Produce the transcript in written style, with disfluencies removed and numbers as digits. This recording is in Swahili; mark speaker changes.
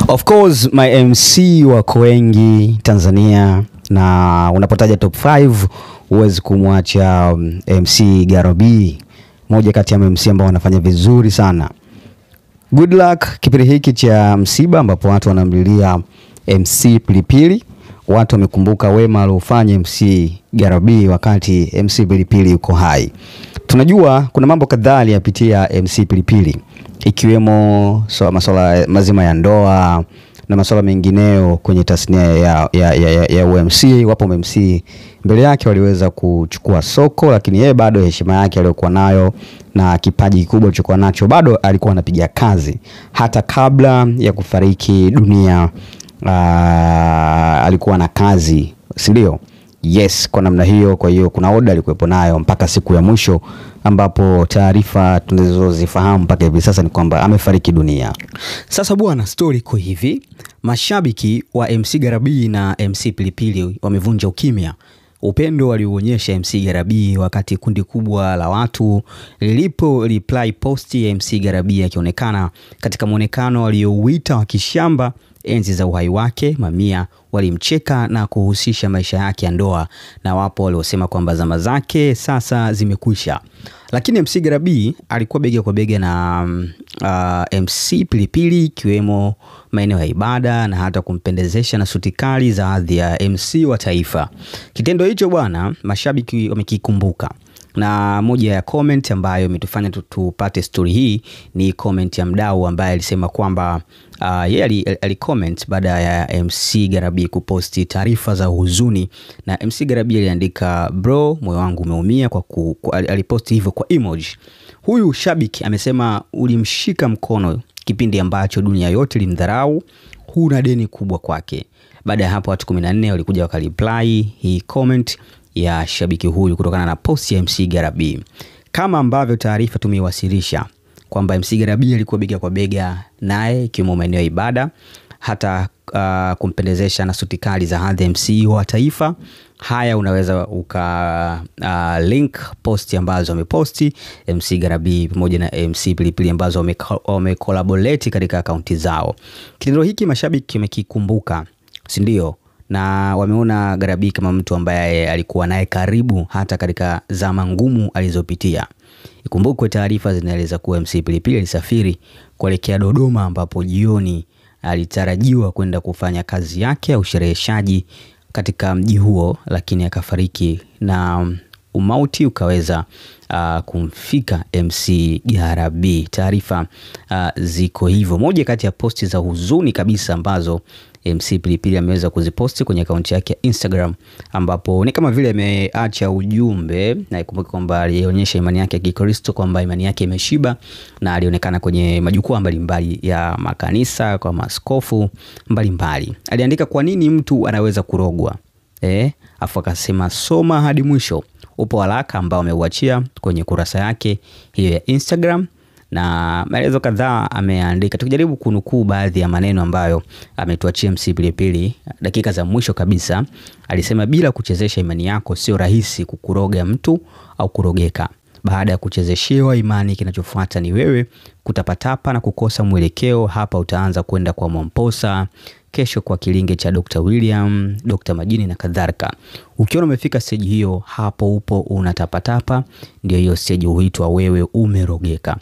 Speaker 1: Of course my MC wako wengi Tanzania, na unapotaja top 5 huwezi kumwacha MC Garo B, moja kati ya MC ambao wanafanya vizuri sana. Good luck kipindi hiki cha msiba ambapo watu wanamlilia MC Pilipili. Watu wamekumbuka wema aliofanya MC Garo B wakati MC Pilipili yuko hai. Tunajua kuna mambo kadhaa aliyapitia MC Pilipili, ikiwemo masuala mazima ya ndoa na masuala mengineo kwenye tasnia ya UMC. Wapo MC mbele yake waliweza kuchukua soko, lakini yeye bado heshima yake aliyokuwa nayo na kipaji kikubwa alichokuwa nacho bado alikuwa anapiga kazi. Hata kabla ya kufariki dunia alikuwa na kazi, si ndio? Yes, kwa namna hiyo. Kwa hiyo kuna oda alikuwepo nayo mpaka siku ya mwisho, ambapo taarifa tunazozifahamu mpaka hivi sasa ni kwamba amefariki dunia. Sasa bwana, story iko hivi. Mashabiki wa MC Garo B na MC Pilipili wamevunja ukimya. Upendo walionyesha MC Garo B wakati kundi kubwa la watu lilipo reply post ya MC Garo B akionekana katika muonekano aliyouita wa kishamba enzi za uhai wake. Mamia walimcheka na kuhusisha maisha yake ya ndoa, na wapo waliosema kwamba zama zake sasa zimekwisha. Lakini MC Garo B alikuwa bega kwa bega na MC Pilipili, ikiwemo maeneo ya ibada na hata kumpendezesha na suti kali za hadhi ya MC wa taifa. Kitendo hicho bwana, mashabiki wamekikumbuka. Na moja ya comment ambayo imetufanya tupate story hii ni comment ya mdau ambaye alisema kwamba yeye alicomment baada ya MC Garo B kuposti taarifa za huzuni, na MC Garo B aliandika, bro, moyo wangu umeumia aliposti hivyo kwa emoji. Huyu shabiki amesema ulimshika mkono kipindi ambacho dunia yote ilimdharau, huna deni kubwa kwake. Baada ya hapo watu 14 walikuja wakareply hii comment ya shabiki huyu kutokana na post ya MC Garo B. Kama ambavyo taarifa tumeiwasilisha kwamba MC Garo B alikuwa bega kwa bega naye ikiwemo maeneo ya ibada, hata kumpendezesha na suti kali za hadhi ya MC wa taifa. Haya unaweza link posti ambazo wameposti MC Garo B pamoja na MC Pilipili ambazo wamekolaborate katika akaunti zao. Kitendo hiki mashabiki wamekikumbuka, si ndio? Na wameona Garo B kama mtu ambaye alikuwa naye karibu hata katika zama ngumu alizopitia. Ikumbukwe taarifa zinaeleza kuwa MC Pilipili alisafiri kuelekea Dodoma, ambapo jioni alitarajiwa kwenda kufanya kazi yake ya ushereheshaji katika mji huo, lakini akafariki na umauti ukaweza kumfika MC Garo B. Taarifa ziko hivyo. Moja kati ya posti za huzuni kabisa ambazo MC Pilipili ameweza kuziposti kwenye akaunti yake ya Instagram, ambapo ni kama vile ameacha ujumbe, na ikumbuke kwamba alionyesha imani yake ya Kikristo kwamba imani yake imeshiba, na alionekana kwenye majukwaa mbalimbali ya makanisa kwa maaskofu mbalimbali. Aliandika, kwa nini mtu anaweza kurogwa? Afu akasema soma hadi mwisho. Upo waraka ambao ameuachia kwenye kurasa yake hiyo ya Instagram, na maelezo kadhaa ameandika. Tukijaribu kunukuu baadhi ya maneno ambayo ametuachia MC Pilipili dakika za mwisho kabisa, alisema, bila kuchezesha imani yako sio rahisi kukuroga mtu au kurogeka. Baada ya kuchezeshewa imani, kinachofuata ni wewe kutapatapa na kukosa mwelekeo. Hapa utaanza kwenda kwa Mwamposa, kesho kwa kilinge cha Dr. William, Dr. Majini na kadhalika. Ukiona umefika stage hiyo, hapo upo unatapatapa, ndio hiyo stage huitwa wewe umerogeka.